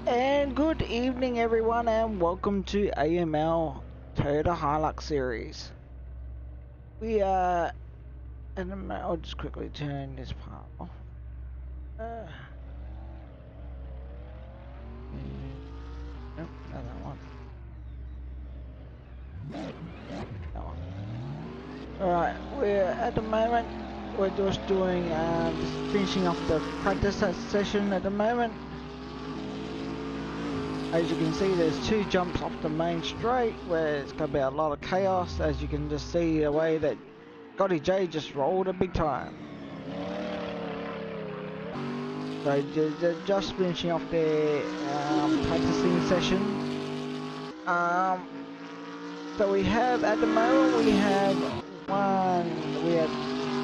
And good evening everyone and welcome to AML Toyota Hilux series. We are, and I'll just quickly turn this part off. Nope, not that one. That one. Alright, we're at the moment, we're just doing, just finishing off the practice session at the moment. As you can see, there's two jumps off the main straight where it's going to be a lot of chaos. As you can just see the way that Scotty J just rolled a big time. So just finishing off their practicing session. So we have at the moment we have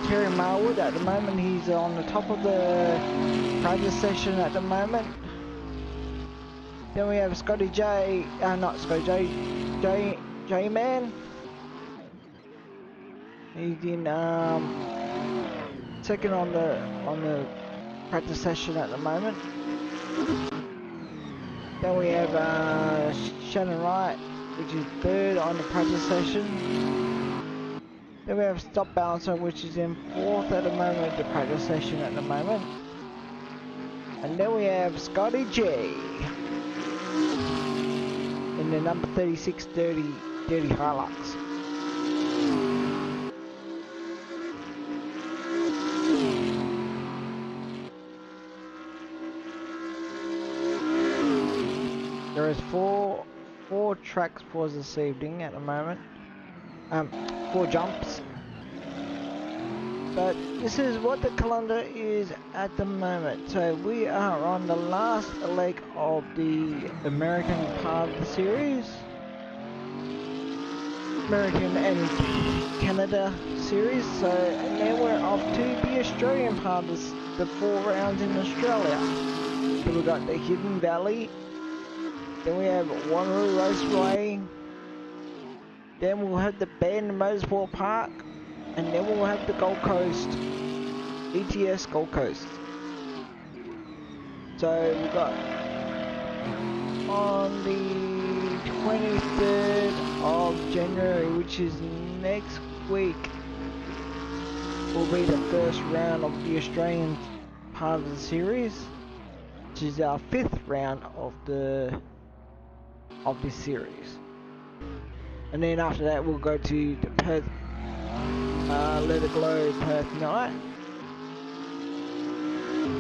Terry Marwood at the moment. He's on the top of the practice session at the moment. Then we have Scotty J, not Scotty J, J-Man. He's in second on the practice session at the moment. Then we have Shannon Wright, which is third on the practice session. Then we have Stop Balancer, which is in fourth at the moment, the practice session at the moment. And then we have Scotty J in the number 36 Dirty Hilux. There is four tracks for this evening at the moment. 4 jumps. But this is what the calendar is at the moment. So we are on the last leg of the American part of the series. American and Canada series. So and then we're off to the Australian part of the 4 rounds in Australia. So we've got the Hidden Valley. Then we have Wanneroo Raceway. Then we'll have the Bend Motorsport Park. And then we'll have the Gold Coast, ETS Gold Coast. So we've got on the 23rd of January, which is next week, will be the first round of the Australian part of the series, which is our 5th round of this series. And then after that we'll go to the Perth Let It Glow Perth night,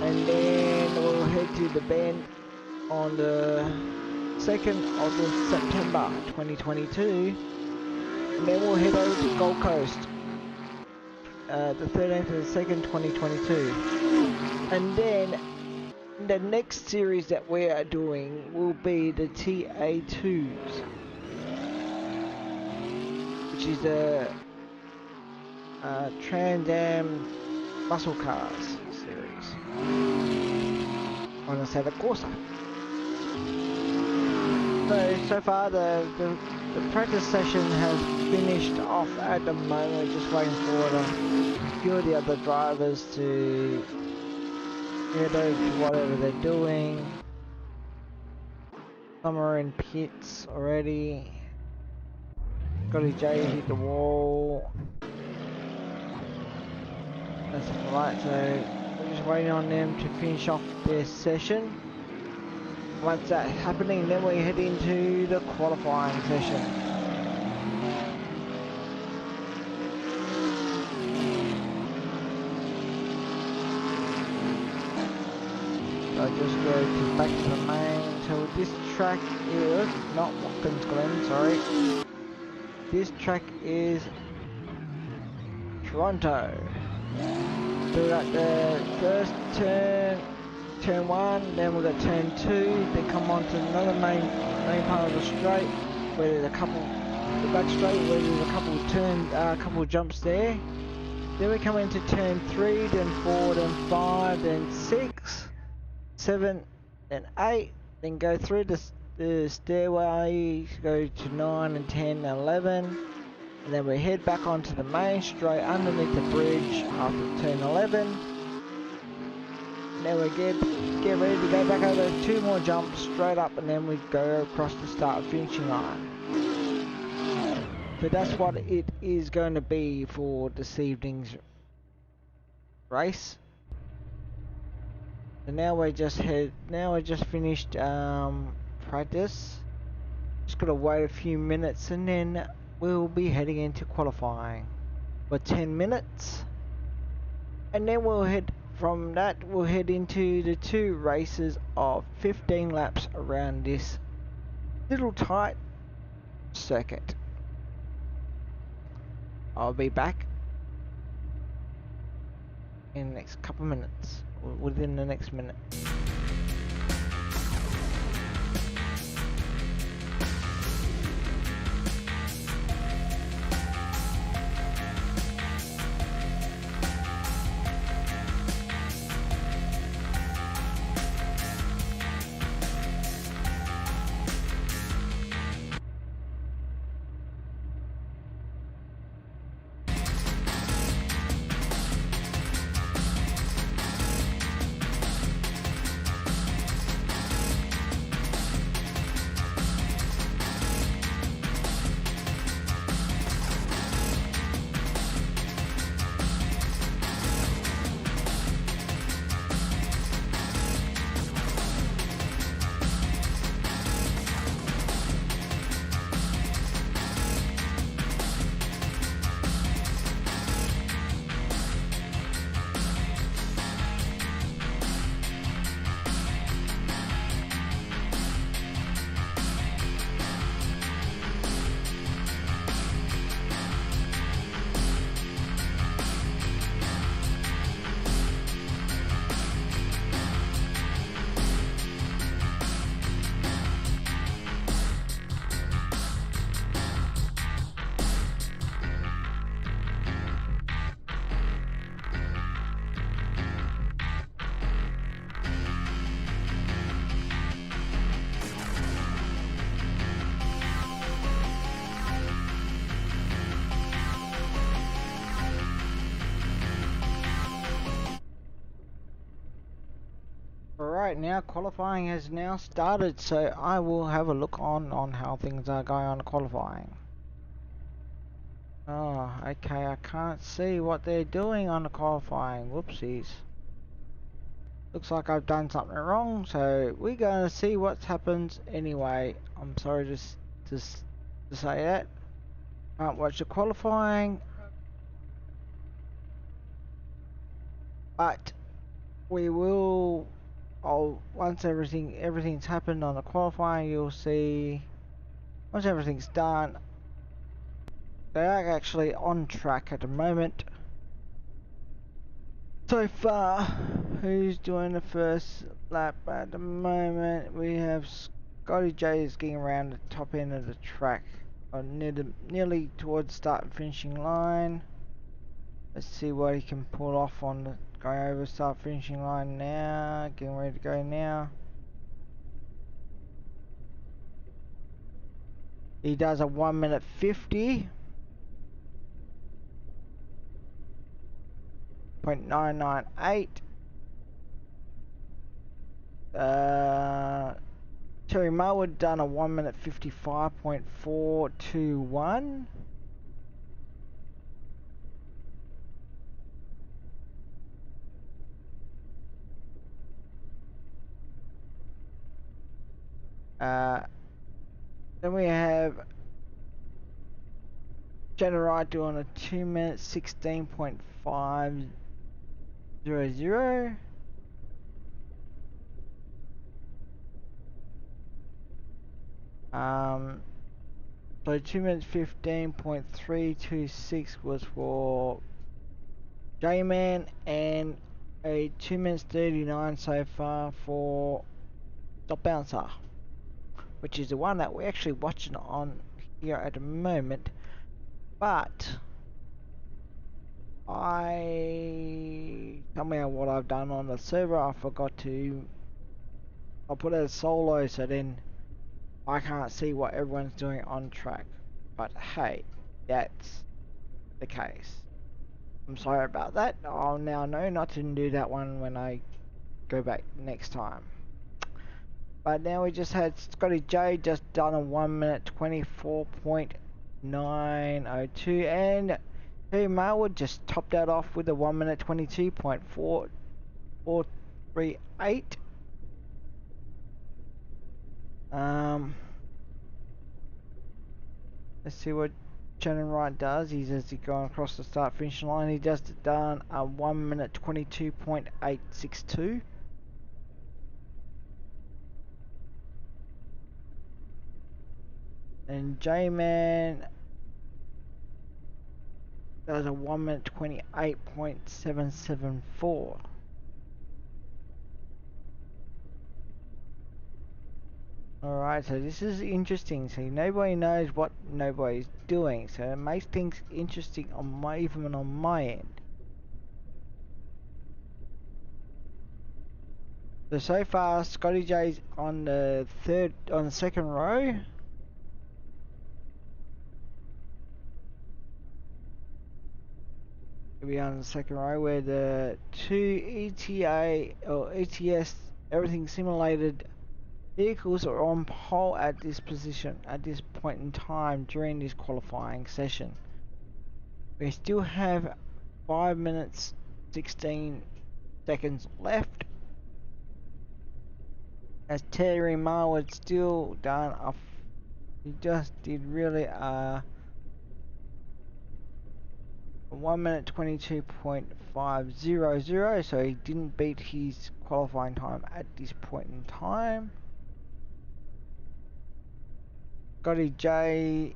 and then we'll head to the Bend on the 2nd of September 2022, and then we'll head over to Gold Coast the 13th of the 2nd 2022, and then the next series that we are doing will be the TA2s, which is the Trans Am Muscle Cars series on the Santa Corsa. So far the practice session has finished off at the moment, just waiting for a few of the other drivers to head over to whatever they're doing. Some are in pits already. Scotty J hit the wall. That's right, so we're just waiting on them to finish off their session. Once that's happening, then we head into the qualifying session. So just go back to the main. So this track is not Watkins Glen, sorry. This track is Toronto. So we got the first turn 1, then we got turn 2, then come on to another main part of the straight where there's a couple, the back straight where there's a couple jumps there. Then we come into turn 3, then 4, then 5, then 6, 7, then 8, then go through the stairway, go to 9 and 10 and 11. And then we head back onto the main straight underneath the bridge after turn 11. Now we get ready to go back over 2 more jumps straight up, and then we go across the start finishing line. So that's what it is going to be for this evening's race. So now we just finished practice. Just gotta wait a few minutes and then we'll be heading into qualifying for 10 minutes. And then we'll head into the 2 races of 15 laps around this little tight circuit. I'll be back in the next couple minutes, or within the next minute. Alright, now qualifying has now started, so I will have a look on how things are going on qualifying. Oh, okay, I can't see what they're doing on the qualifying. Whoopsies. Looks like I've done something wrong, so we're going to see what happens anyway. I'm sorry to say that. Can't watch the qualifying. But we will... once everything's happened on the qualifying, you'll see once everything's done. They are actually on track at the moment. So far, who's doing the first lap at the moment? We have Scotty J is getting around the top end of the track, nearly towards the start and finishing line. Let's see what he can pull off on the going over start finishing line now. Getting ready to go now. He does a 1 minute 50. .998. Terry Marwood done a 1 minute 55.421. Then we have Jenna Wright doing a 2 minute 16.500. So 2 minutes 15.326 was for J-Man, and a 2 minutes 39 so far for Stop Bouncer, which is the one that we're actually watching on here at the moment. But tell me what I've done on the server. I forgot to. I'll put it as solo, so then I can't see what everyone's doing on track. But hey, that's the case. I'm sorry about that. I'll now know not to do that one when I go back next time. But now we just had Scotty J just done a 1 minute 24.902, and Terry Marwood just topped that off with a 1 minute 22.4438. Let's see what Shannon Wright does. He's going across the start finish line. He just done a 1 minute 22.862. And J-Man does a 1 minute 28.774. Alright, so this is interesting. So nobody knows what nobody's doing. So it makes things interesting even on my end. So far, Scotty J's on the second row. He'll be on the second row where the two ETA or ETS everything simulated vehicles are on pole at this position at this point in time during this qualifying session. We still have 5 minutes 16 seconds left, as Terry Marwood still done he just did really a 1 minute 22.500, so he didn't beat his qualifying time at this point in time. Scotty J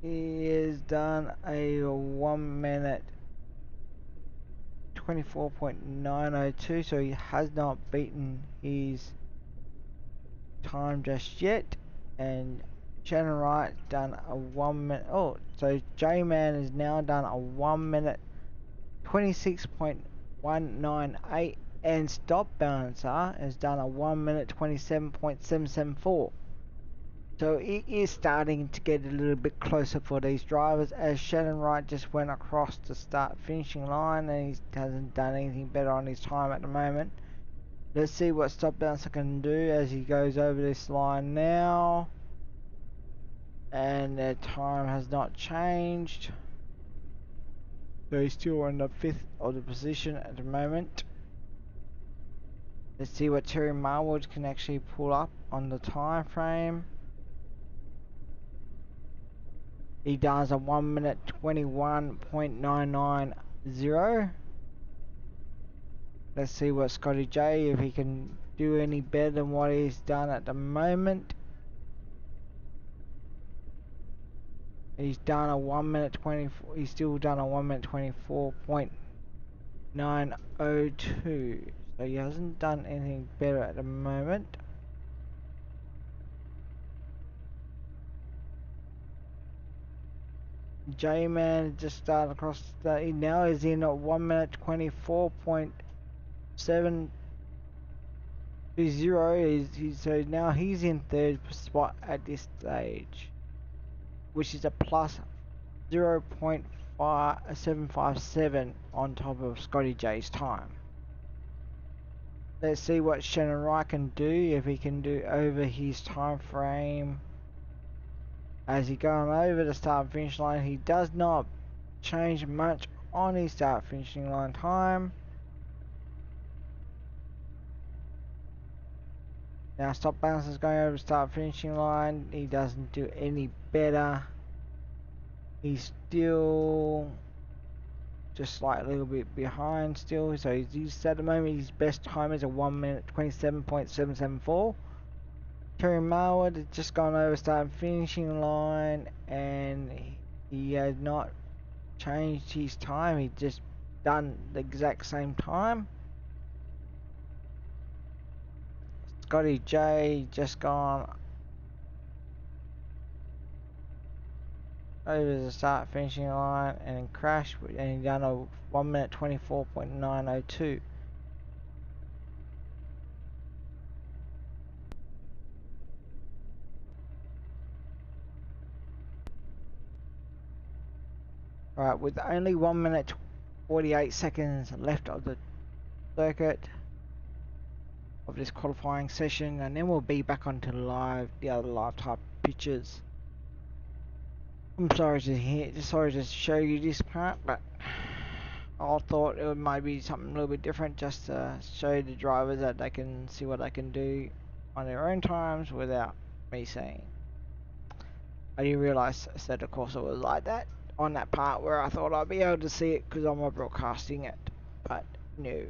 is done a 1 minute 24.902, so he has not beaten his time just yet. And Shannon Wright done a 1 minute. Oh, so J-Man has now done a 1 minute 26.198, and Stop Balancer has done a 1 minute 27.774. So it is starting to get a little bit closer for these drivers, as Shannon Wright just went across the start finishing line and he hasn't done anything better on his time at the moment. Let's see what Stop Bouncer can do as he goes over this line now. And their time has not changed. So he's still in the 5th of the position at the moment. Let's see what Terry Marwood can actually pull up on the time frame. He does a 1 minute 21.990. Let's see what Scotty J, if he can do any better than what he's done at the moment. He's done a 1 minute 24. He's still done a 1 minute 24.902. So he hasn't done anything better at the moment. J-Man just started across the, he now is in at 1 minute 24.720. So now he's in 3rd spot at this stage, which is a plus 0.757 on top of Scotty J's time. Let's see what Shannon Wright can do, if he can do over his time frame. As he going over the start finish line, he does not change much on his start finishing line time. Now Stop Bouncer is going over the start finishing line. He doesn't do any better. He's still just like a little bit behind still. So he's at the moment, his best time is a 1 minute 27.774. Terry Marwood has just gone over start finishing line, and he has not changed his time. He just done the exact same time. Scotty J just gone over the start finishing line and crashed, and he done a 1 minute 24.902. Right, with only 1 minute 48 seconds left of the circuit, of this qualifying session, and then we'll be back onto the other live type pictures. I'm sorry to show you this part, but I thought it might be something a little bit different, just to show the drivers that they can see what they can do on their own times without me seeing. I didn't realise that of course it was like that on that part where I thought I'd be able to see it because I'm broadcasting it, but no.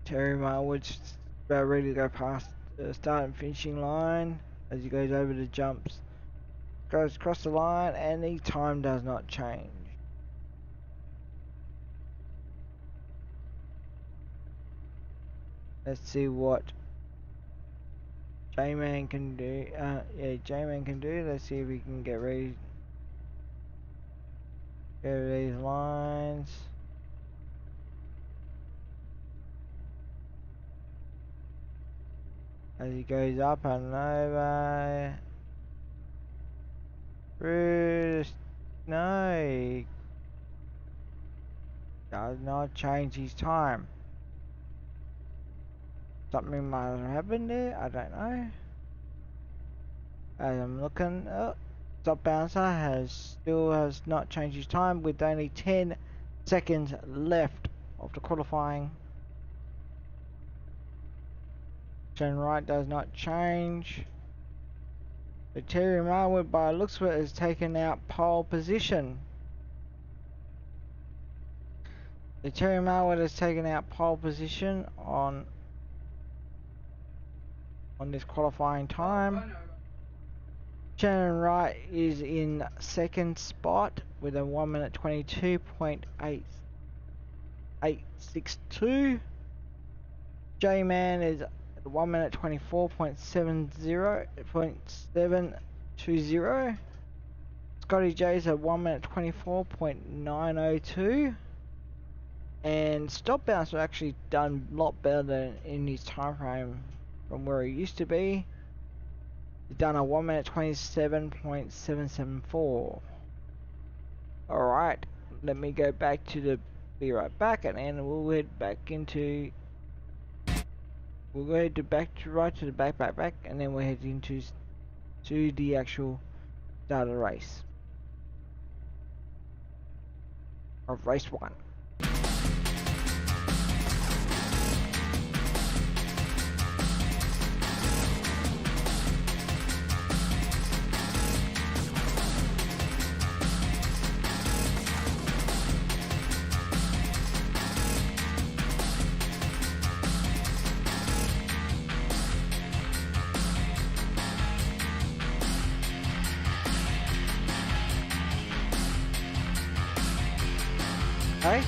Terry Marwood's about ready to go past the start and finishing line as he goes over the jumps. Goes across the line and the time does not change. Let's see what J-Man can do. Yeah, J-Man can do. Let's see if we can get ready. Go over these lines. As he goes up and over. Bruce, no, he does not change his time. Something might have happened there, I don't know. As I'm looking, oh, Stop Bouncer still has not changed his time with only 10 seconds left of the qualifying. Turn right does not change. So Terry Marwood, by looks of it, has taken out pole position. So Terry Marwood has taken out pole position on this qualifying time. Shannon Wright is in second spot with a 1 minute 22.862. J-Man is at 1 minute 24.720. Scotty J's at 1 minute 24.902. And Stop Bouncer actually done a lot better in his time frame from where he used to be. He's done a 1 minute 27.774. Alright, let me go back to be right back, and then we'll head back into. We'll go to right to the back, and then we'll head into the actual start of the race. Of race 1. Okay.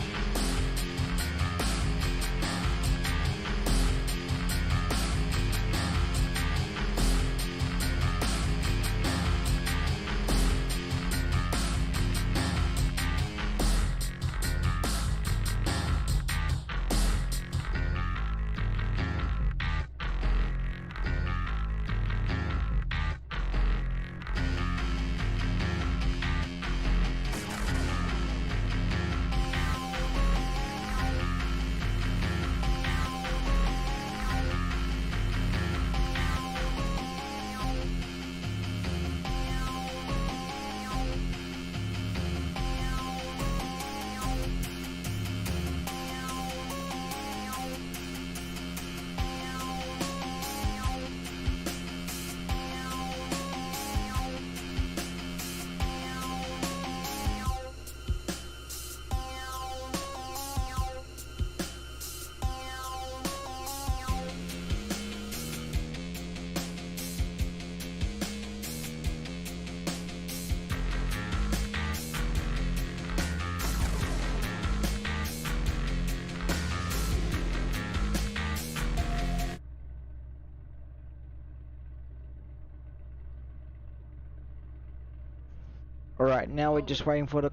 Alright, now we're just waiting for the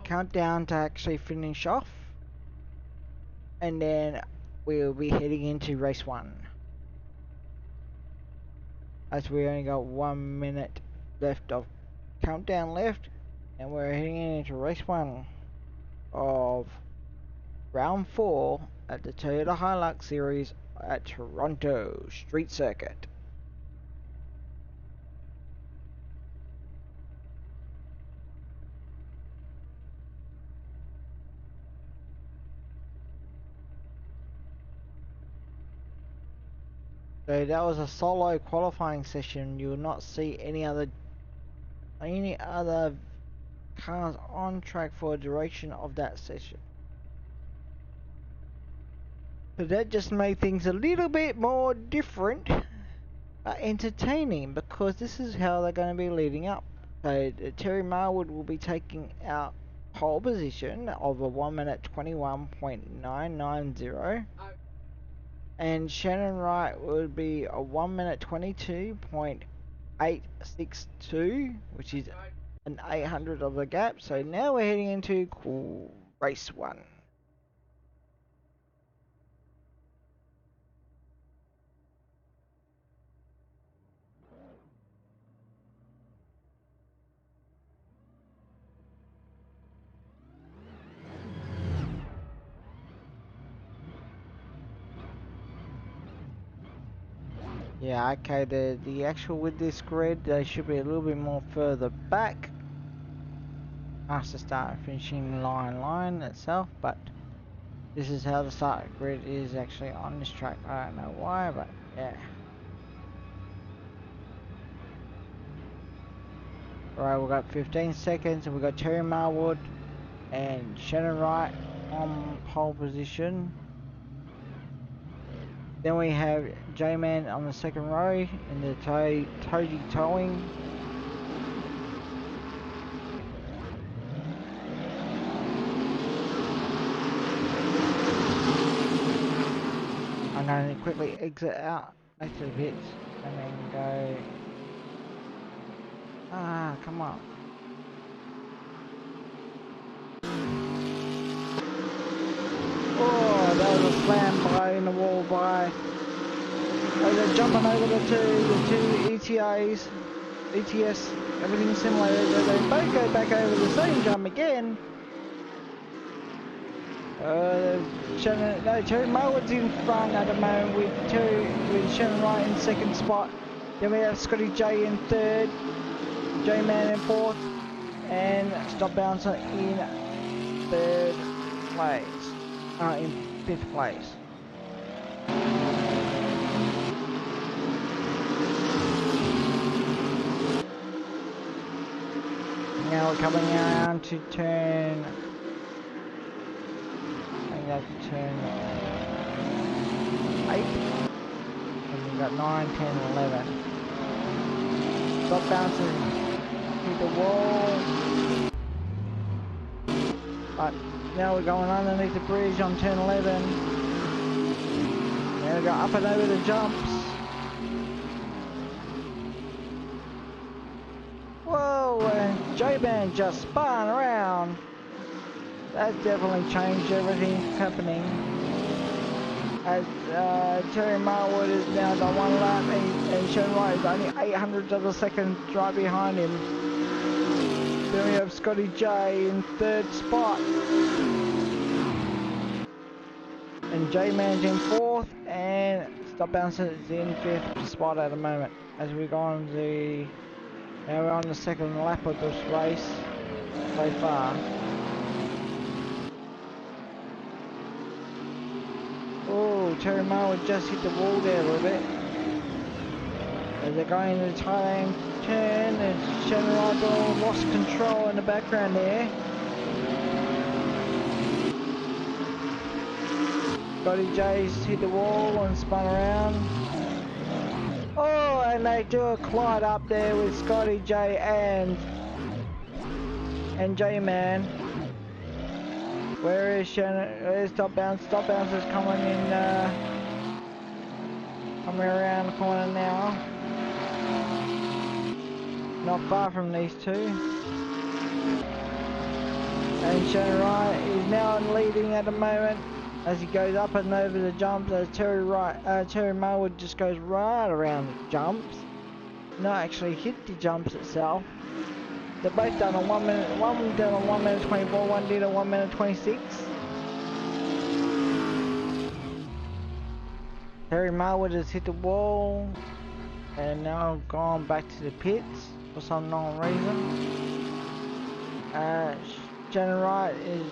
countdown to actually finish off. And then we'll be heading into race 1. As we only got 1 minute left of countdown left. And we're heading into race 1 of round 4 at the Toyota Hilux series at Toronto Street Circuit. So that was a solo qualifying session. You will not see any other cars on track for a duration of that session. So that just made things a little bit more different, but entertaining, because this is how they're going to be leading up. So Terry Marwood will be taking out pole position of a 1 minute 21.990, and Shannon Wright would be a 1 minute 22.862, which is an 800 of a gap. So now we're heading into race 1. Yeah, okay, the actual with this grid, they should be a little bit more further back past the start and finishing line itself, but this is how the start grid is actually on this track. I don't know why, but yeah. Alright, we've got 15 seconds and we've got Terry Marwood and Shannon Wright on pole position. Then we have J-Man on the second row in the Toji towing. I'm going to quickly exit out, exit the pits, and then go. Come on. Oh, that was a slam by in the wall by. Oh, they're jumping over the two ETAs, ETS, everything similar. They both go back over the same jump again. Terry Marwood's in front at the moment with Shannon Wright in second spot. Then we have Scotty J in third, J-Man in fourth, and Stop Bouncer in third place. In fifth place. Now we're coming around to turn. That's turn 8, and we've got 9, 10, 11. Stop bouncing, hit the wall. But now we're going underneath the bridge on turn 11. Now we go up and over the jumps. Whoa, and J-Man just spun around. That definitely changed everything happening. As Terry Marwood is now done one lap, and Shannon Wright is only 800 of a second right behind him. Then we have Scotty J in third spot, and J-Man's in fourth, and Stop Bouncer is in fifth spot at the moment. As we go on now we're on the second lap of this race so far. Oh, Terry Marwood just hit the wall there a little bit. As they're going into the Thailand turn, and Shannon Wright lost control in the background there. Scotty J's hit the wall and spun around. Oh, and they do a collide up there with Scotty J and J-Man. Where is Shannon? Where's Stop Bounce? Stop Bounce is coming in, coming around the corner now. Not far from these two. And Shannon Wright is now leading at the moment as he goes up and over the jumps. As Terry Marwood just goes right around the jumps. Not actually hit the jumps itself. They're both done on 1 minute. One done on 1 minute 24. One did on 1 minute 26. Terry Marwood has hit the wall and now gone back to the pits for some known reason. Shannon Wright is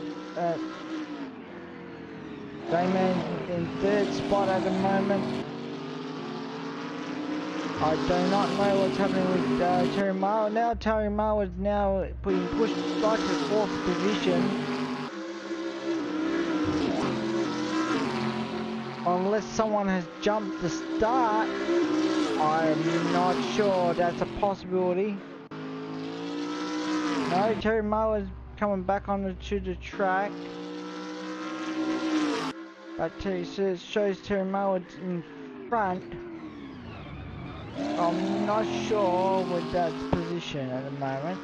J-Man's in third spot at the moment. I do not know what's happening with Terry Marwood. Now Terry Marwood's now being pushed right to fourth position. Unless someone has jumped the start, I'm not sure that's a possibility. No, Terry Marwood's coming back onto the track. But it shows Terry Marwood's in front. I'm not sure with that position at the moment.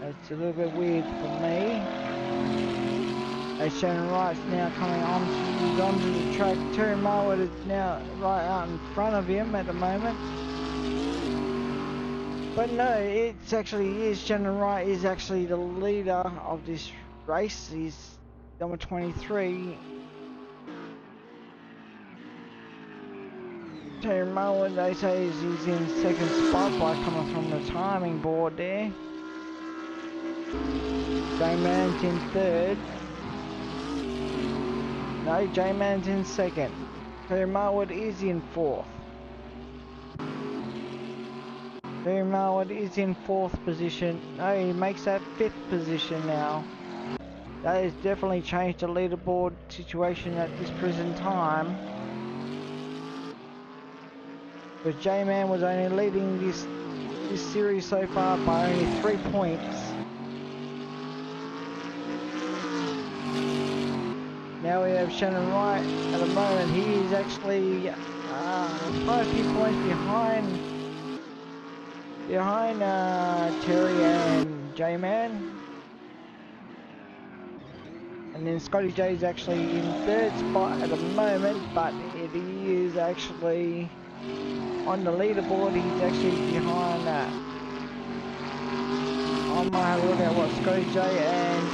It's a little bit weird for me. As Shannon Wright's now coming onto the track. Terry Marwood is now right out in front of him at the moment. But no, it's actually Shannon Wright is actually the leader of this race. He's number 23. Terry Marwood, they say he's in second spot by coming from the timing board there. J-Man's in third. No, J-Man's in second. Terry Marwood is in fourth. Terry Marwood is in fourth position. No, he makes that fifth position now. That has definitely changed the leaderboard situation at this present time. Because J-Man was only leading this series so far by only 3 points. Now we have Shannon Wright at the moment. He is actually quite a few points behind Terry and J-Man. And then Scotty J is actually in third spot at the moment, but he is actually on the leaderboard. He's actually behind that. I might have a look at what Scotty J and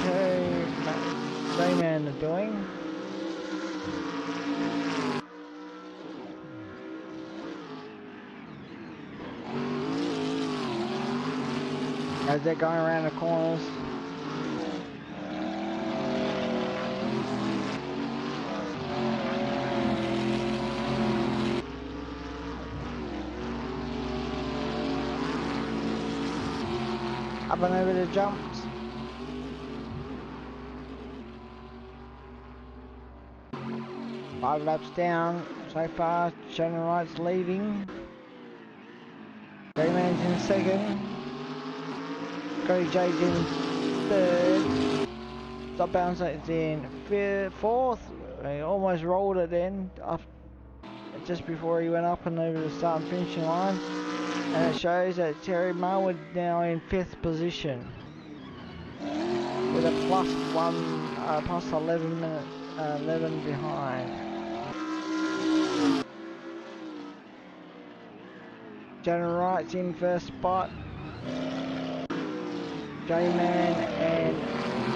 J-Man are doing. As they're going around the corners. Up and over the jumps. Five laps down so far. Shannon Wright's leading. J-Man's in second. Scotty J's in third. Stop Bouncer is in fourth. He almost rolled it then, up just before he went up and over the start and finishing line. And it shows that Terry Marwood now in fifth position with a plus 11 behind. Shannon Wright's in first spot. J-Man and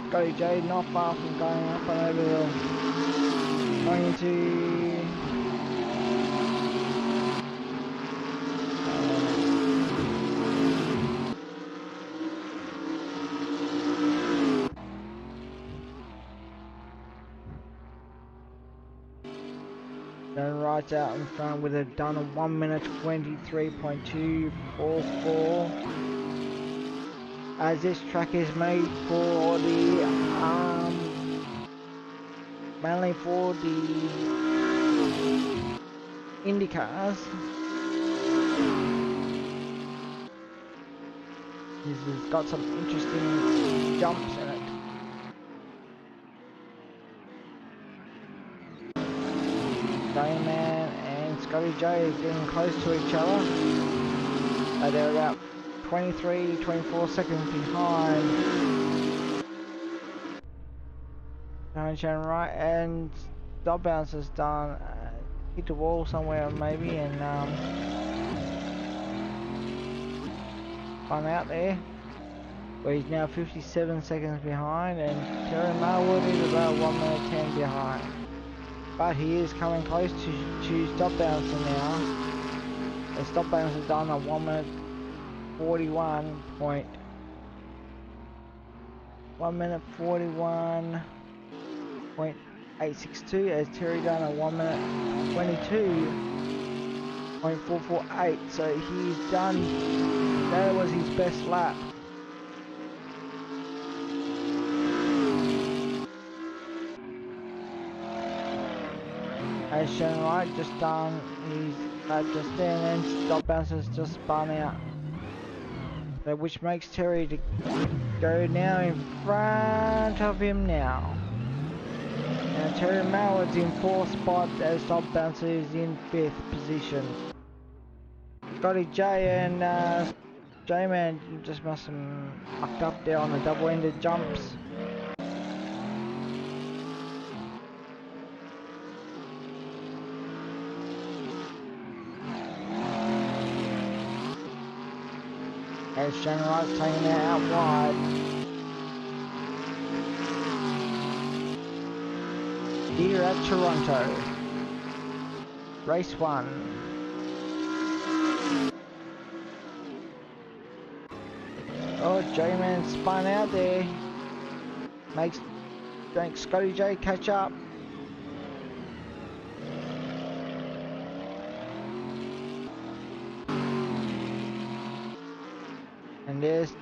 Scotty J not far from going up and over the going into Shannon Wright's out in front with a done of 1 minute 23.244. As this track is made for the mainly for the IndyCars. This has got some interesting jumps in it. J-Man and Scotty J is getting close to each other. They're about 24 seconds behind Shannon Wright, and Stop Bounce has done hit the wall somewhere maybe and gone out there. where he's now 57 seconds behind, and Terry Marwood is about 1 minute 10 behind. But he is coming close to Stop Bouncer now. And Stop Bouncer done a 1 minute 41.862, as Terry done a 1 minute 22.448. So he's done, that was his best lap. As shown right, just done his lap just then, and Stop Bouncer's just spun out. So which makes Terry to go now in front of him now. Now Terry Marwood's in 4th spot as Stop Bouncer is in 5th position. Scotty J and J-Man just must have mucked up there on the double-ended jumps. As Shannon Wright's taking that out wide. Here at Toronto. Race 1. Oh, J-Man spun out there. Makes Scotty J catch up. And there's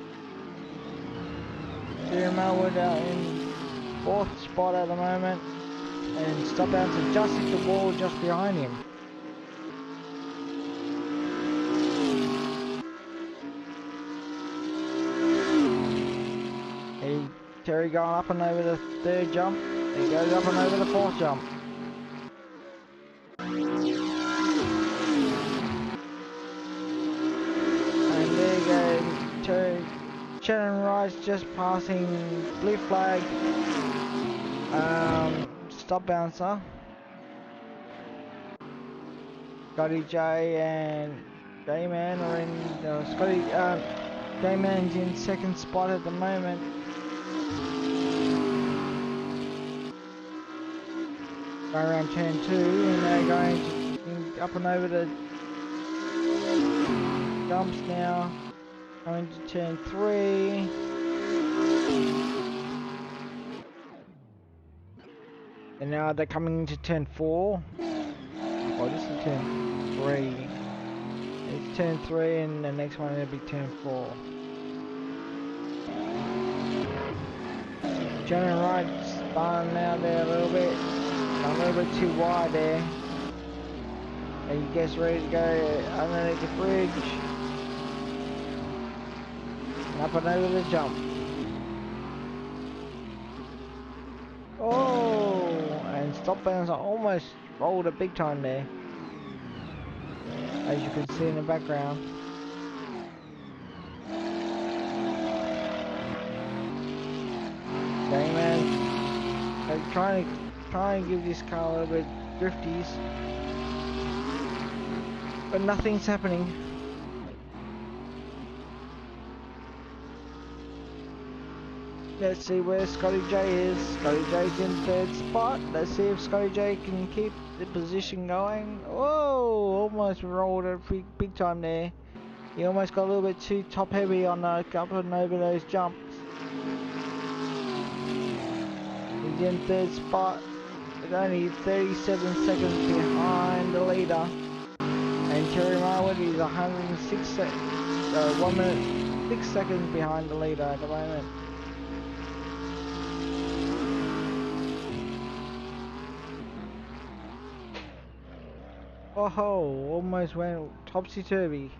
Terry Marwood in 4th spot at the moment. And Stop Bouncer just hit the wall just behind him. Terry going up and over the 3rd jump. He goes up and over the 4th jump. And there you go, Terry. Shannon Wright's just passing blue flag. Stop Bouncer. Scotty J and J-Man are in. J-Man's in 2nd spot at the moment. Going around turn 2, and they're going up and over the jumps now. Going to turn 3. And now they're coming into turn 4. Oh, this is turn 3. It's turn 3, and the next one will be turn 4. Shannon Wright spun out there a little bit. A little bit too wide there. And he gets ready to go underneath the bridge. And up and over the jump. Oh! And Stop Bouncer almost rolled it big time there. As you can see in the background. J-Man trying to give this car a little bit drifties, but nothing's happening. Let's see where Scotty J is. Scotty J's in 3rd spot. Let's see if Scotty J can keep the position going. Whoa! Almost rolled it big time there. He almost got a little bit too top heavy on the up and over those jumps. He's in 3rd spot. With only 37 seconds behind the leader. And Terry Marwood is 1 minute 6 seconds behind the leader at the moment. Oh, almost went topsy-turvy.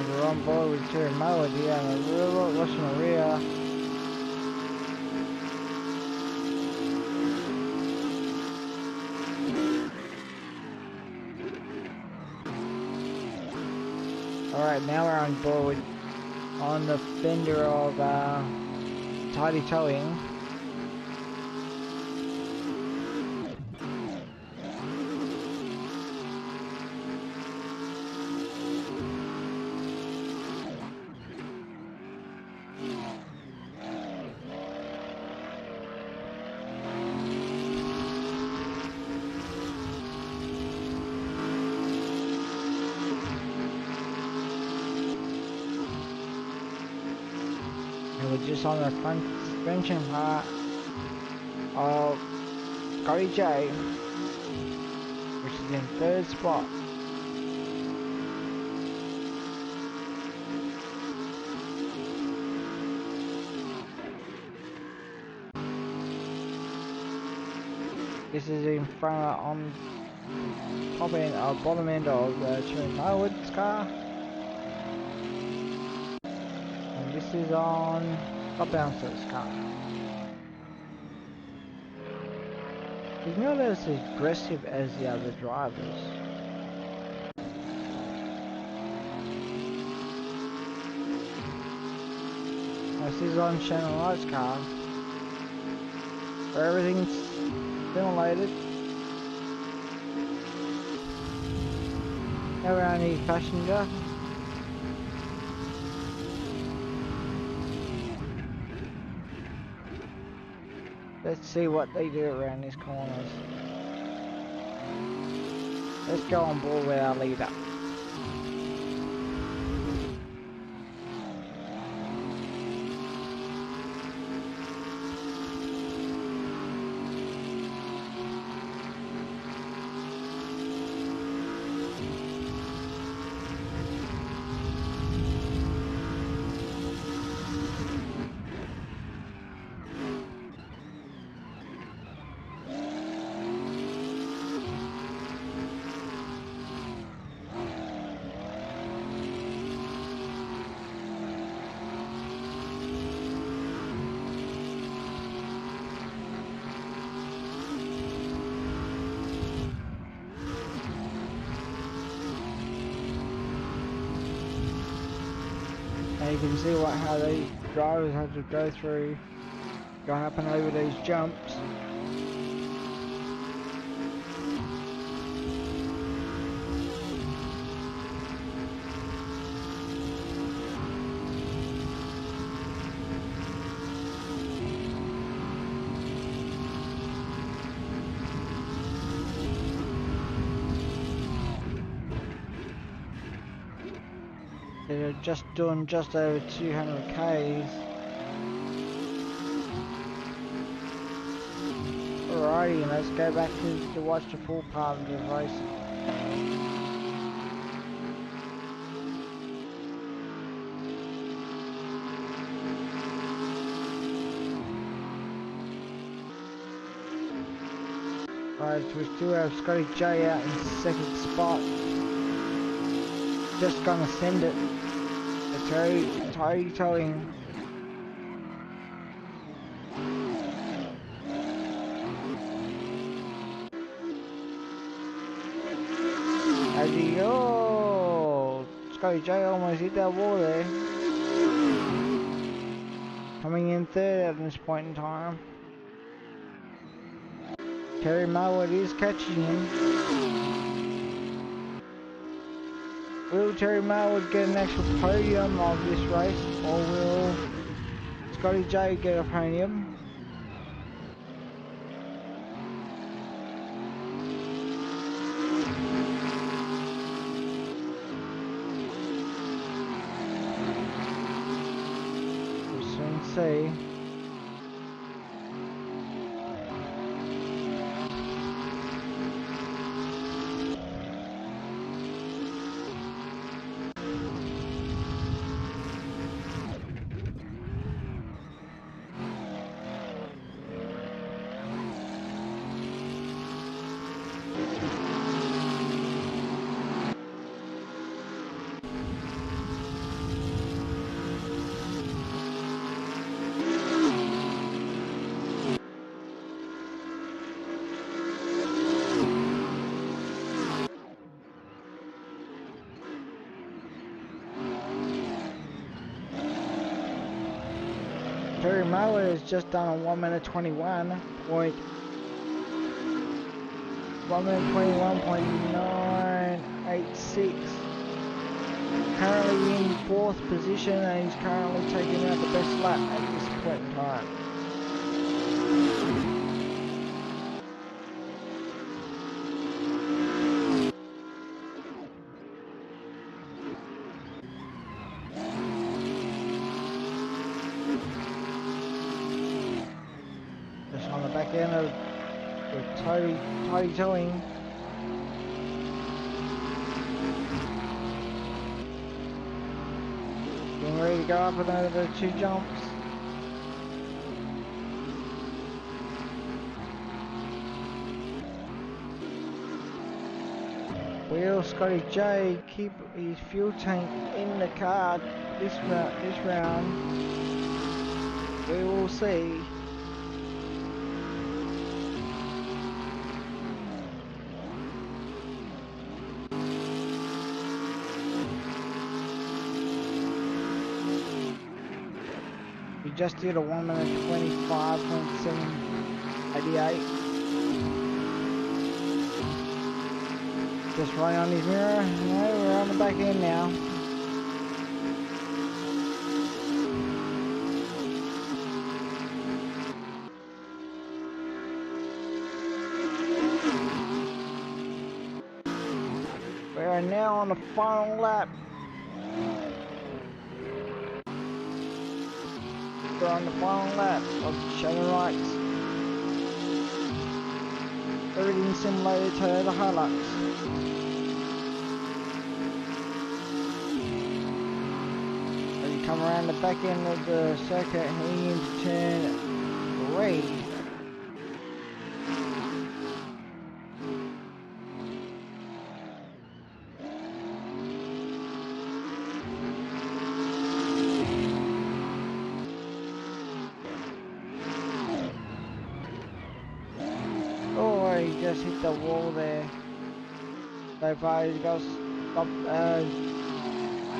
We're on board with Terry Marwood here and a little rush in the rear. Alright, now we're on board with on the fender of Tidy Towing. And we're just on the front suspension part of Scotty J, which is in third spot. This is in front on top end, bottom end of the Cherry Marwood's car. And this is on top bouncer's car. He's not as aggressive as the other drivers. This is on Shannon Wright's car, where everything's simulated. Now we're only passenger. Let's see what they do around these corners. Let's go on board with our leader. You can see how these drivers have to go through, go up and over these jumps. They're just doing just over 200 Ks. Alrighty, let's go back to watch the full part of the race. Alright, we still have Scotty J out in second spot. Just gonna send it. The Tidy Towing. As he goes, Scotty J almost hit that wall there. Coming in third at this point in time. Terry Marwood is catching him. Will Terry Marwood get an actual podium of this race, or will Scotty J get a podium? We'll soon see. Cherry Mower has just done a 1 minute 21.986. Currently in 4th position, and he's currently taking out the best lap at this point in time. Just on the back end of the tidy towing. Getting ready to go up and over the 2 jumps. Will Scotty J keep his fuel tank in the car this round? We will see. We just did a 1 minute 25.788. Just running on his mirror. No, we're on the back end now. We are now on the final lap. We're on the final lap of Shannon Wright's everything simulated Toyota Hilux. As you come around the back end of the circuit, heading into turn 3. He just hit the wall there. So far he's got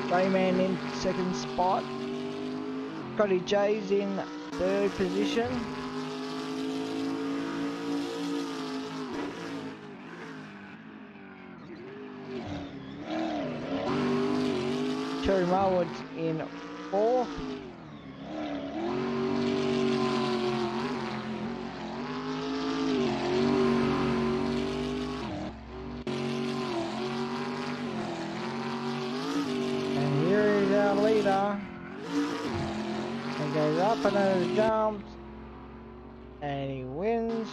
J-Man in 2nd spot. Scotty J's in 3rd position. Cherry Marwood's in 4th. Leader, and goes up and over the jumps, and he wins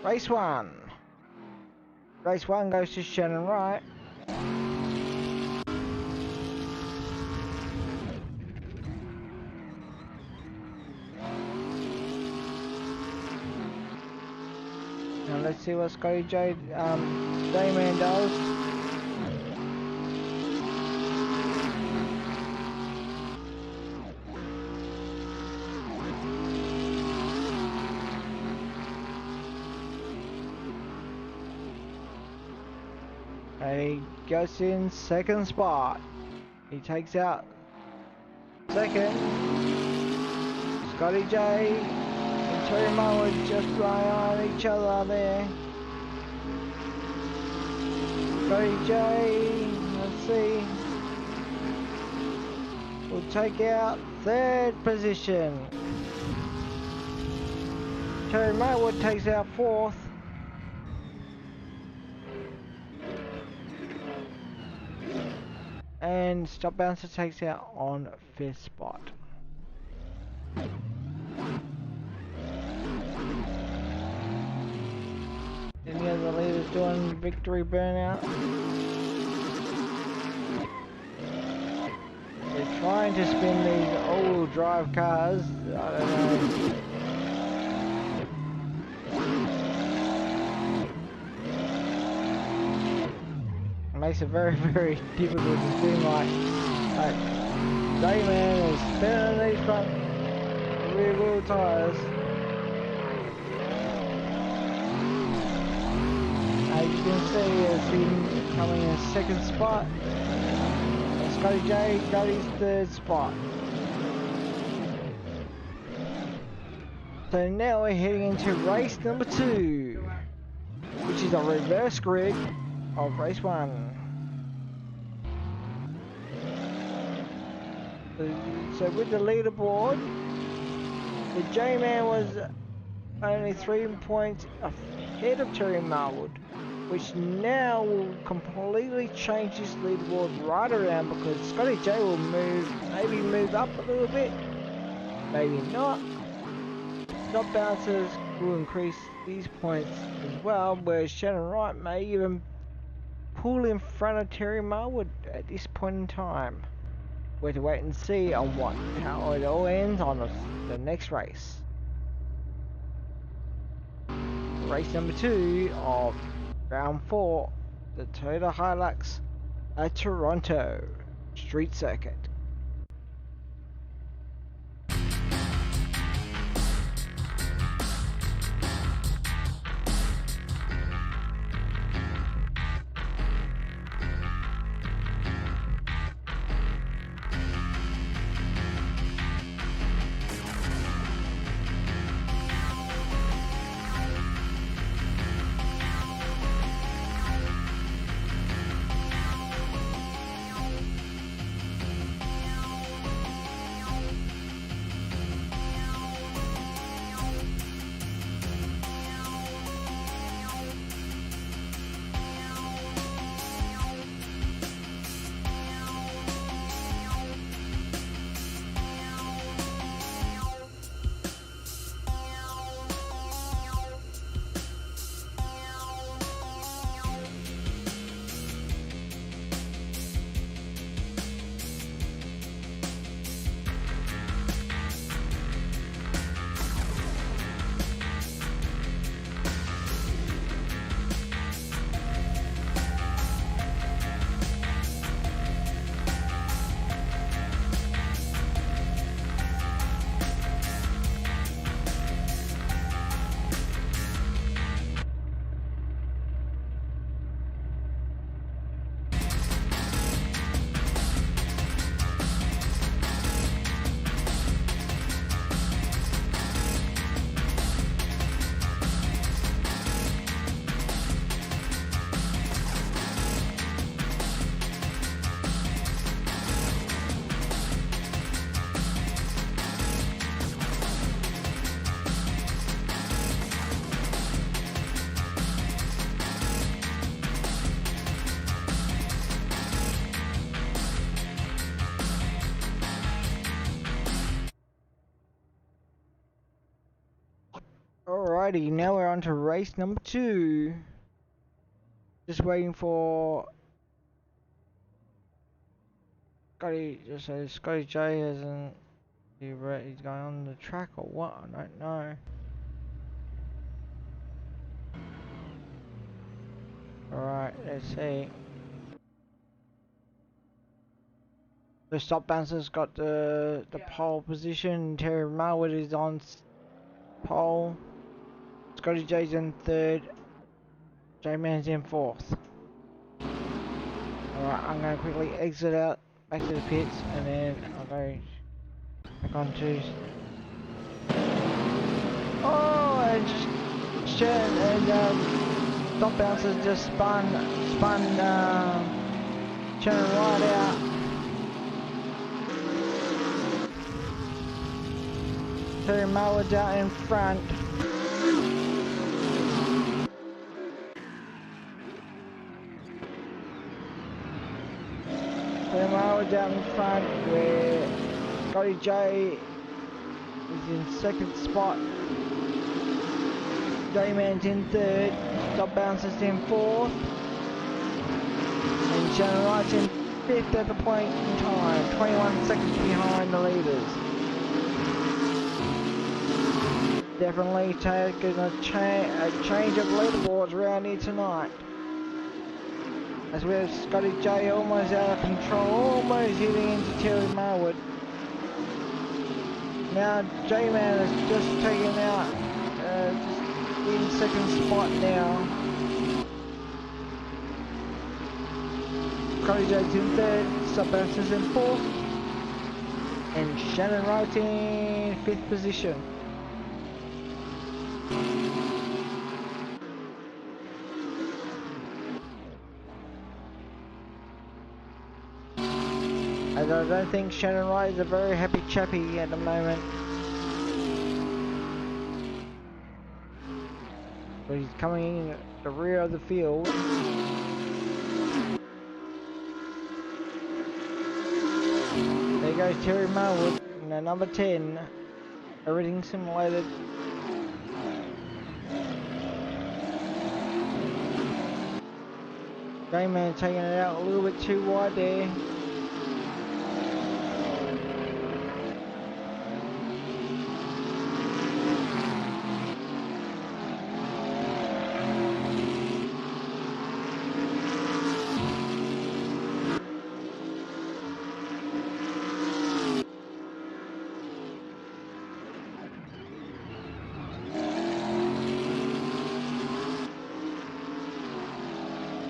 race 1. Race 1 goes to Shannon Wright. Now let's see what Scotty J-Man does. And he goes in 2nd spot. He takes out 2nd. Scotty J and Terry Mullins just right on each other there. Scotty J, let's see, will take out 3rd position. Terry Maywood takes out 4th. And Stop Bouncer takes out on 5th spot. Any other leaders doing victory burnout? They're trying to spin these all-wheel drive cars. I don't know. Makes it very, very difficult to spin like J-Man is spinning these front rear wheel tyres. As you can see, it's him coming in 2nd spot. And Scotty J got his 3rd spot. So now we're heading into race number 2, which is a reverse grid of race 1. So with the leaderboard, the J-Man was only 3 points ahead of Terry Marwood, which now will completely change this leaderboard right around because Scotty J will maybe move up a little bit, maybe not. Top bouncers will increase these points as well, where Shannon Wright may even pull in front of Terry Marwood at this point in time. We have to wait and see on how it all ends on the next race. Race number 2 of round 4, the Toyota Hilux at Toronto Street Circuit. Alrighty, now we're on to race number 2. Just waiting for Scotty. Just so Scotty J hasn't. He's going on the track or what? I don't know. Alright, let's see. The stop bouncer's got the pole position. Terry Marwood is on pole. Scotty J's in 3rd. J-Man's in 4th. Alright, I'm going to quickly exit out back to the pits and then I'll go back on to... Oh, and stop bouncers just spun Shannon right out. Terry Marwood's out in front. Terry Marwood's out in front where Scotty J is in 2nd spot. J-Man's in 3rd. Stop Bouncer's in 4th. And Shannon Wright's in 5th at the point in time. 21 seconds behind the leaders. Definitely taking a change of leaderboards around here tonight. As we have Scotty J almost out of control, almost hitting into Terry Marwood. Now J-Man is just taken out, just in 2nd spot now. Scotty J's in 3rd, Stop Bouncer's in 4th, and Shannon Wright in 5th position. As I don't think Shannon Wright is a very happy chappy at the moment. But he's coming in at the rear of the field. There goes Terry Marwood in the number 10. Everything simulated. J-Man taking it out a little bit too wide there.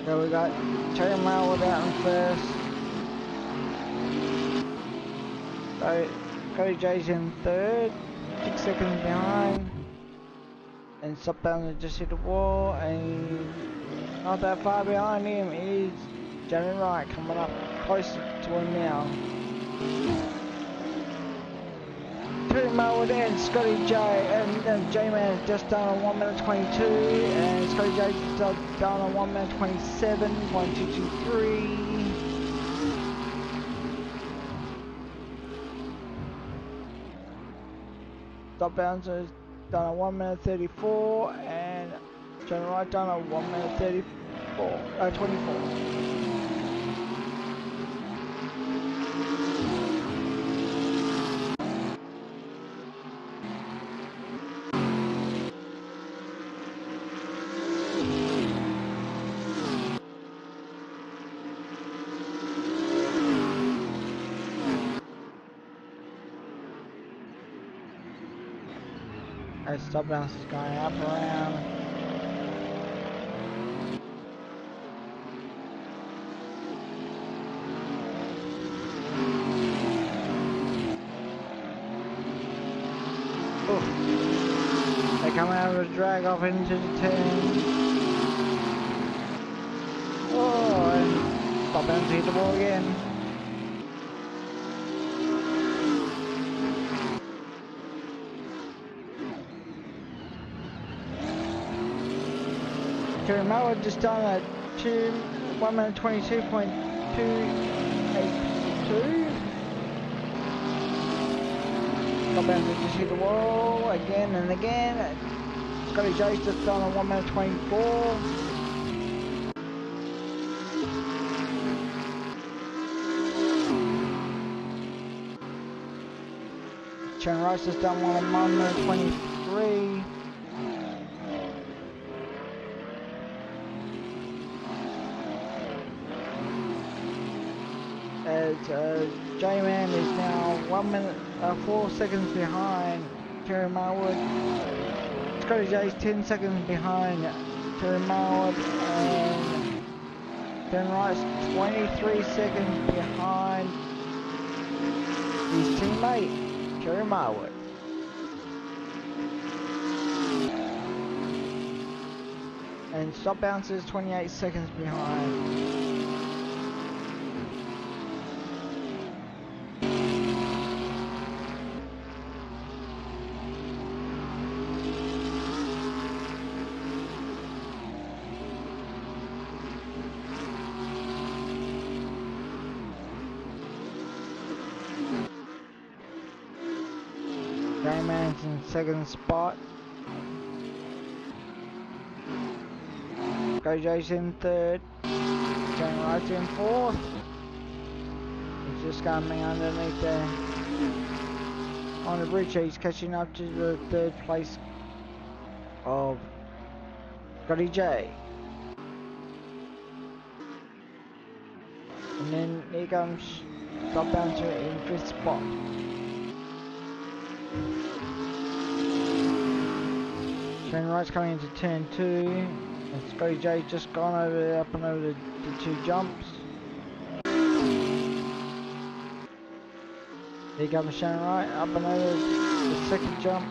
So we got Terry Marwood out in first. So Cody J's in third, 6 seconds behind. And Stopbound just hit the wall, and not that far behind him is Shannon Wright coming up close to him now. Terry Marwood and Scotty J, and J-Man has just done a 1 minute 22, and Scotty J has done a 1 minute 27.223. Stop Bouncer's done a 1 minute 34, and Shannon Wright done a 1 minute 24. As Stop Bounce is going up around. Oof. They come out of the drag off into the turn. Oh, and Stop Bounce hit the wall again. Terry Marwood just done a 1 minute 22.282. Stop Bouncer just hit the wall again and again. Scotty J's just done a 1 minute 24. Shannon Wright's just done one on 1 minute 23. As J-Man is now 4 seconds behind Terry Marwood. Scotty J's 10 seconds behind Terry Marwood, and Ben Wright's 23 seconds behind his teammate Terry Marwood. And Stop Bouncer's 28 seconds behind. J-Man's in second spot. Gojo's in third. Shannon Wright's in fourth. He's just coming underneath there. On the bridge, he's catching up to the third place of Scotty J. And then here comes Stop Bouncer in fifth spot. Shannon Wright's coming into turn 2, and Scotty J's just gone up and over the 2 jumps. Here comes Shannon Wright up and over the second jump.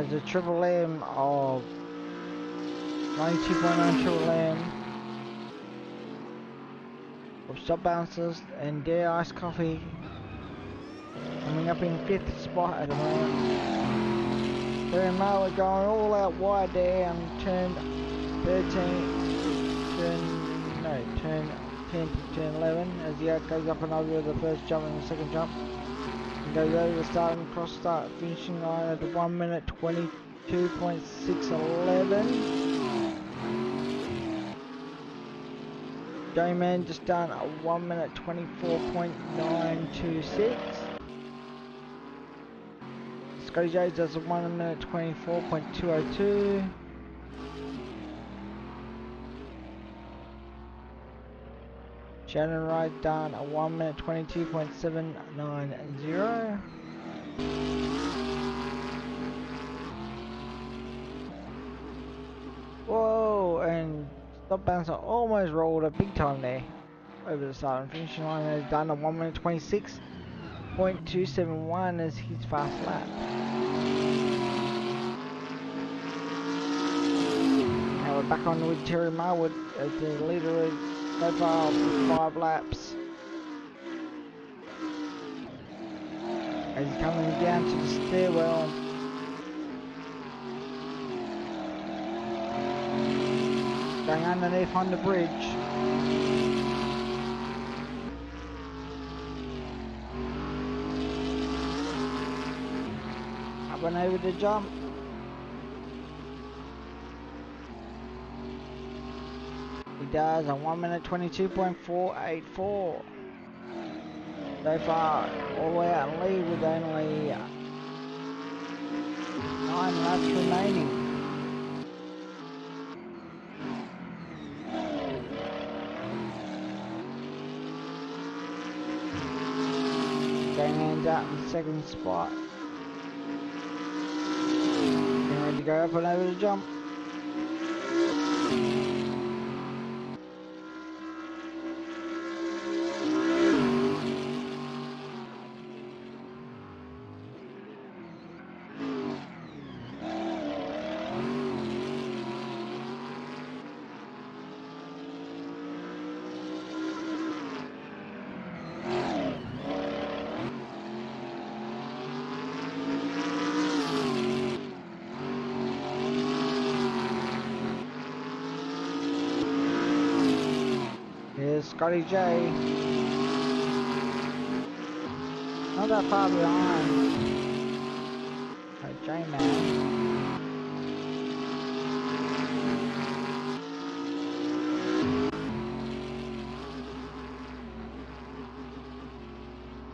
There's a Triple M of 92.9 Triple M of Stop Bouncers and Dare Ice Coffee coming up in 5th spot at the moment. Terry Marwood going all out wide there on turn 10 to turn 11 as the out goes up and over the first jump and the second jump. And goes over the start and cross start finishing line at 1 minute 22.611. J-Man just done a 1 minute 24.926. Scotty J does a 1 minute 24.202. Shannon Wright done a 1 minute 22.790. Whoa, and Stop Bouncer almost rolled a big time there over the start and finishing line. Has done a 1 minute 26.271 as his fast lap. Now we're back on with Terry Marwood as the leader so far with 5 laps. As he's coming down to the stairwell. Going underneath on the bridge. Up and over the jump. He does a 1 minute 22.484. So far, all the way out in lead with only 9 laps remaining. Gangman's out in the second spot. Getting ready to go up and over the jump. Scotty J. Not that far behind. Oh, J-Man.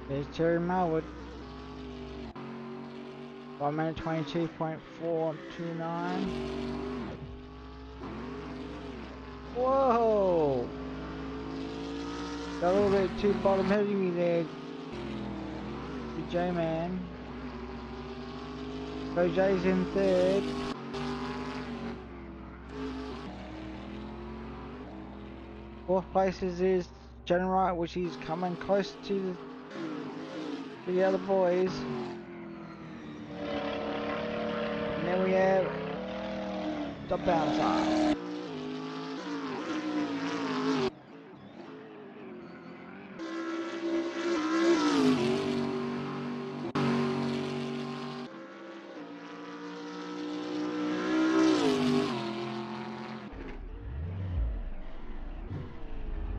There's Terry Marwood. 1 minute 22.429. Whoa! Got a little bit too bottom heavy there, the J-Man. So J's in third. Fourth place is Shannon Wright, which is coming close to the other boys. And then we have the bouncer.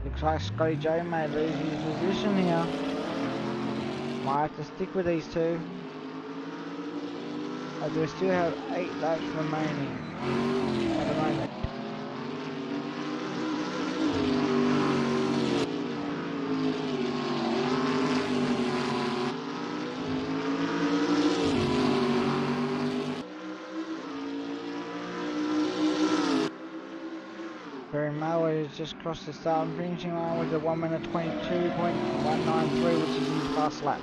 Looks like Scotty J may lose his position here. Might have to stick with these two. As we still have 8 laps remaining at the moment. Barry Marwood has just crossed the start and finishing line with a 1 minute 22.193, which is his fast lap.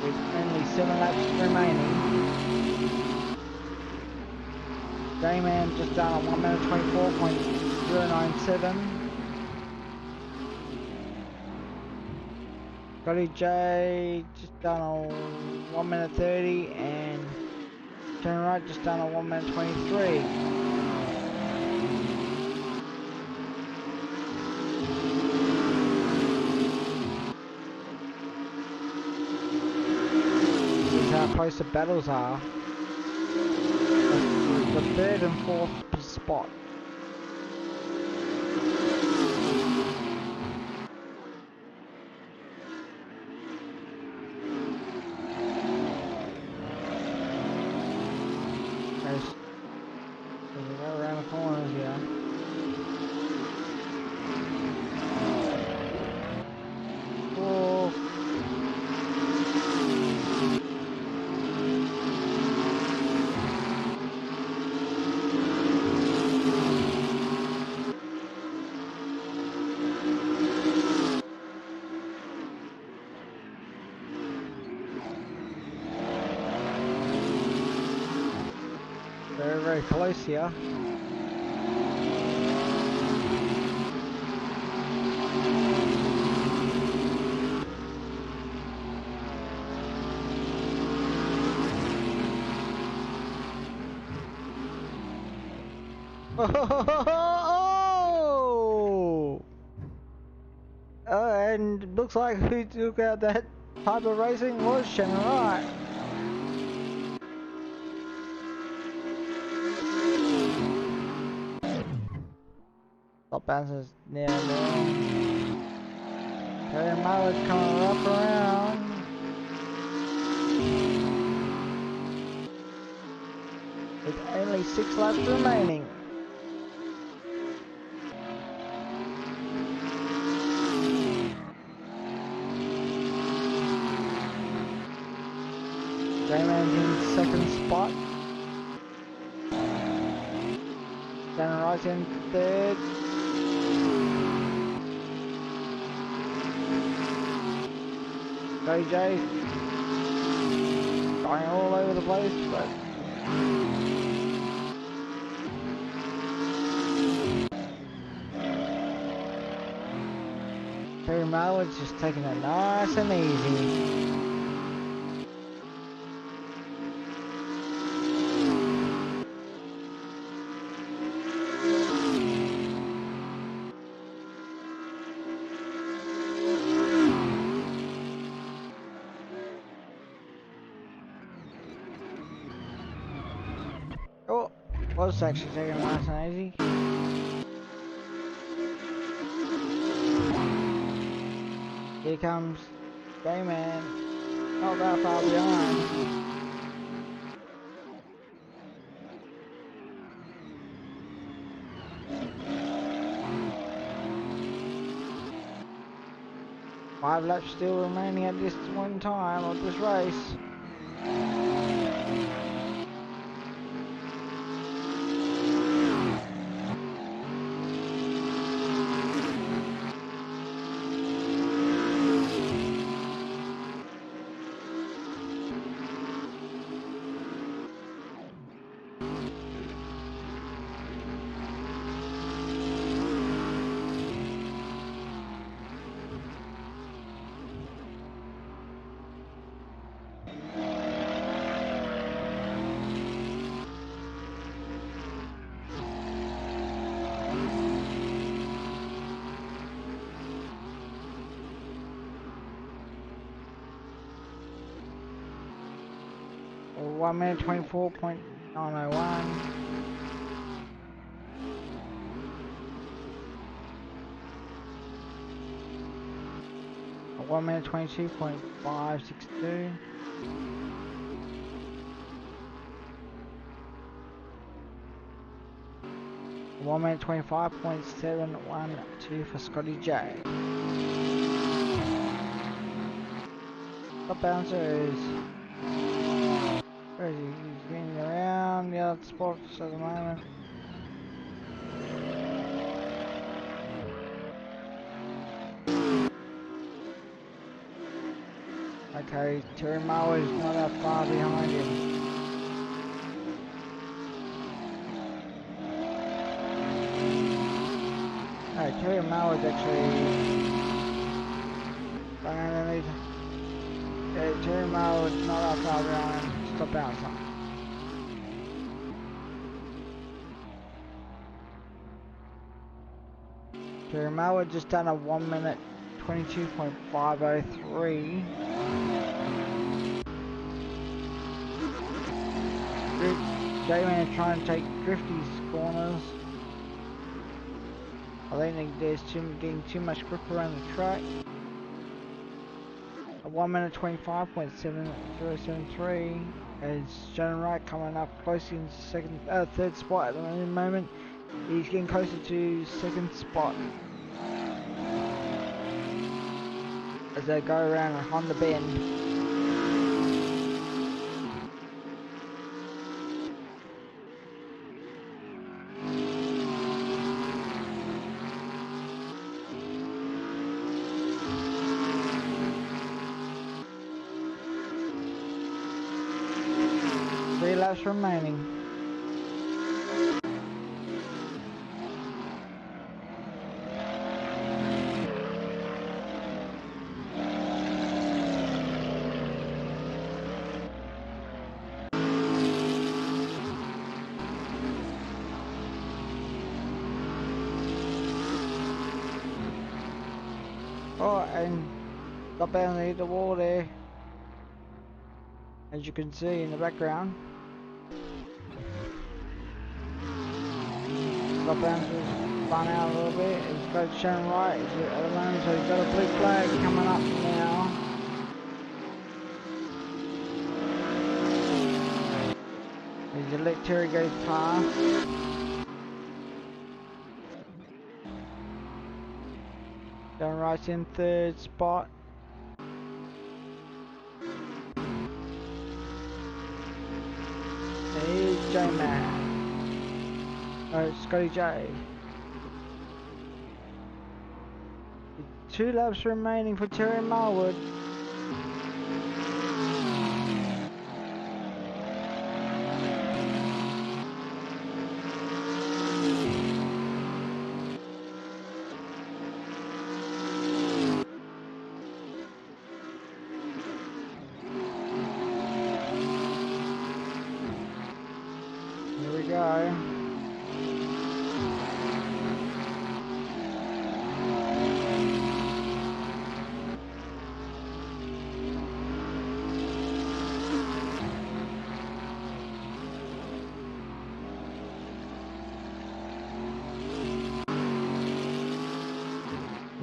With only 7 laps remaining. J-Man just done a 1 minute 24.097. Scotty J just done a 1 minute 30 and turn right just done a 1 minute 23. This is how close the battles are. The third and fourth spot. As we go around the corners here. Oh. Very, very close here. Oh! And looks like who took out that type of racing was Shannon Wright. Top bounces now there. Terry Muller's coming up around. With only 6 laps remaining. J-Man's in second spot. Shannon Wright's in third. OJ going all over the place, but Terry Marwood's just taking it nice and easy. Oh, was actually taking it nice and easy. Here comes J-Man, not that far behind. Five laps still remaining at this one time of this race. Or 1 minute 24.901. 1 minute 22.562. 1 minute 25.712 for Scotty J. Top bouncer is, where is he? He's getting around the other spots at the moment. Okay, Terry Mower is not that far behind him. No, Terry Mower is actually going underneath Terry Marwood not that far behind. Stop outside. Terry Marwood just done a 1 minute 22.503. J-Man trying to take Drifty's corners. I think there's getting too much grip around the track. A 1 minute 25.7073 as Shannon Wright coming up close in third spot at the moment. He's getting closer to second spot as they go around a Honda bend. Laps remaining. Oh, and got down to hit the wall there, as you can see in the background. Stop bounces spun out a little bit. He's got Shannon Wright at the moment, so he's got a blue flag coming up now. He's gonna let Terry go past. Shannon Wright's in third spot. Here's J-Man. Oh, Scotty J. 2 laps remaining for Terry Marwood. Here we go.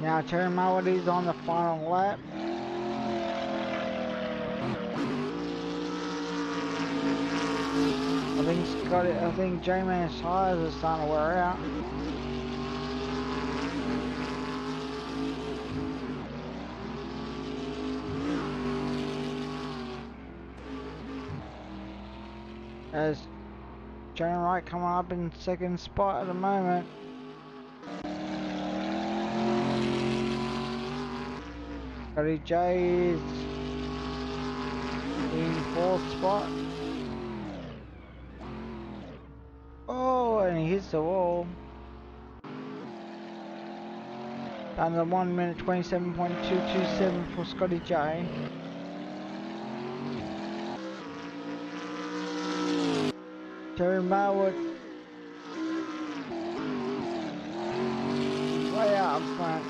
Now Terry Marwood is on the final lap. I think J-Man's tires are starting to wear out. As Shannon Wright coming up in second spot at the moment. Scotty J is in fourth spot. Oh, and he hits the wall. Down to 1 minute 27.227 for Scotty J. Terry Marwood way out in front.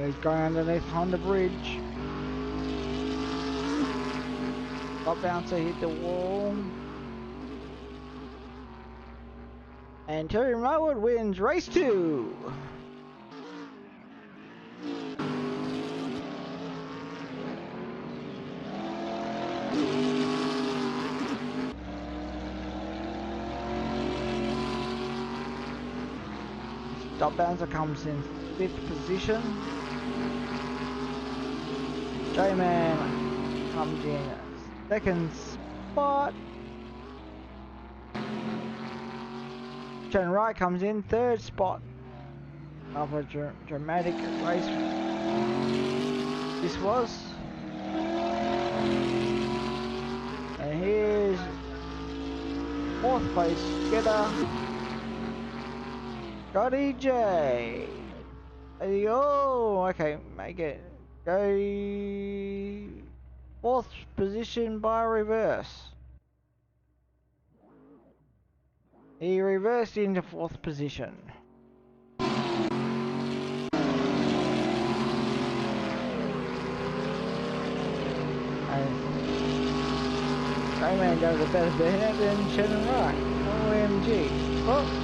He's going underneath Honda Bridge. Top bouncer hit the wall. And Terry Marwood wins race 2. Top bouncer comes in 5th position. J-Man comes in 2nd spot. Shannon Wright comes in 3rd spot. After a dramatic race this was. And here's 4th place getter Scotty J. Oh, okay, make it go 4th position by reverse. He reversed into 4th position. Rayman does a better burnout than Shannon Wright. OMG. Oh!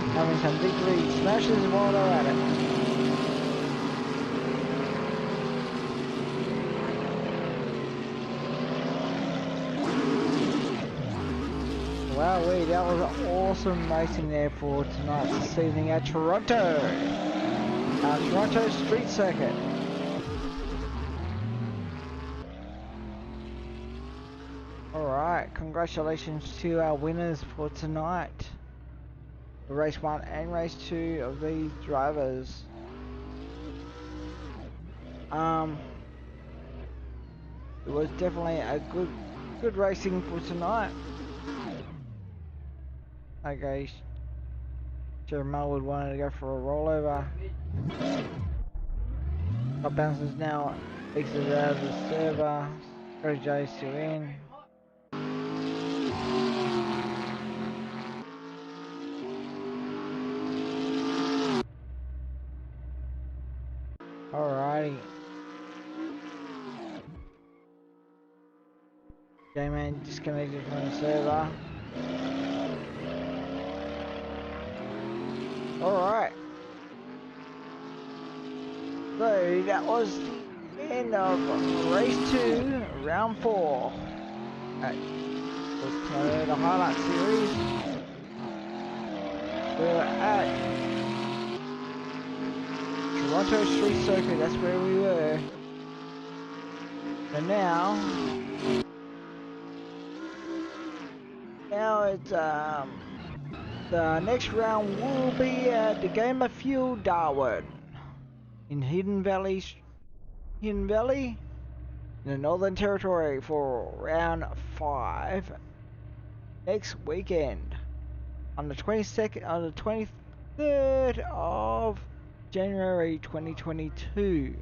Having some victory smashes while they're at it. Wowee, that was awesome racing there for tonight, this evening at Toronto. Toronto Street Circuit. Alright, congratulations to our winners for tonight. Race 1 and race 2 of these drivers. It was definitely a good racing for tonight. Okay, sure Melwood wanted to go for a rollover. Top bounces now exits out of the server. Scotty J's still in. Alrighty. J-Man disconnected from the server. Alright. So that was the end of race 2, round 4. At the Toyota Hilux series. We're at Toronto Street Circuit, that's where we were. And now it's the next round will be at the Game of Fuel Darwin in Hidden Valley in the Northern Territory for round 5 next weekend on the 22nd, on the 23rd of January 2022.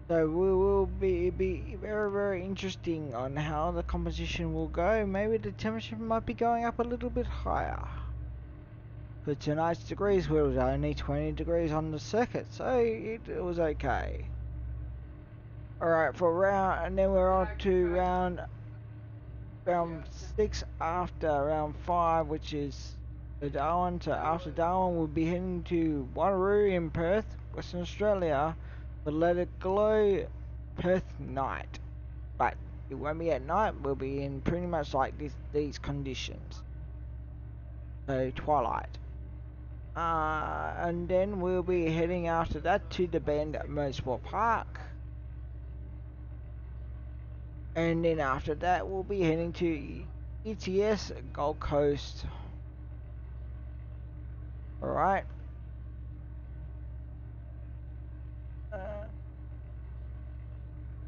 So we will be very interesting on how the composition will go. Maybe the temperature might be going up a little bit higher. For tonight's degrees was only 20 degrees on the circuit, so it was okay. Alright, for round, and then we're on to round 6 after round 5, which is the Darwin. So after Darwin, we'll be heading to Wanneroo in Perth, Western Australia, for Let It Glow Perth night. But it won't be at night, we'll be in pretty much like these conditions. So twilight. And then we'll be heading after that to the Bend Motorsport Park. And then after that, we'll be heading to ETS Gold Coast. Alright.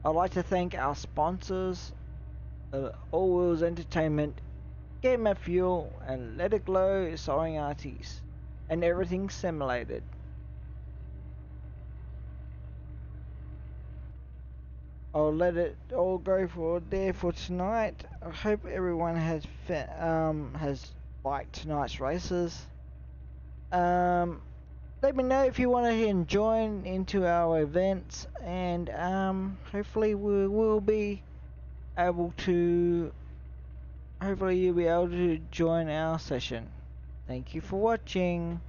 I'd like to thank our sponsors, All Wheels Entertainment, Game of Fuel, and Let It Glow Soaring Arties, and Everything Simulated. I'll let it all go for there for tonight. I hope everyone has liked tonight's races. Let me know if you want to join into our events, and hopefully we will be able to. Hopefully you'll be able to join our session. Thank you for watching.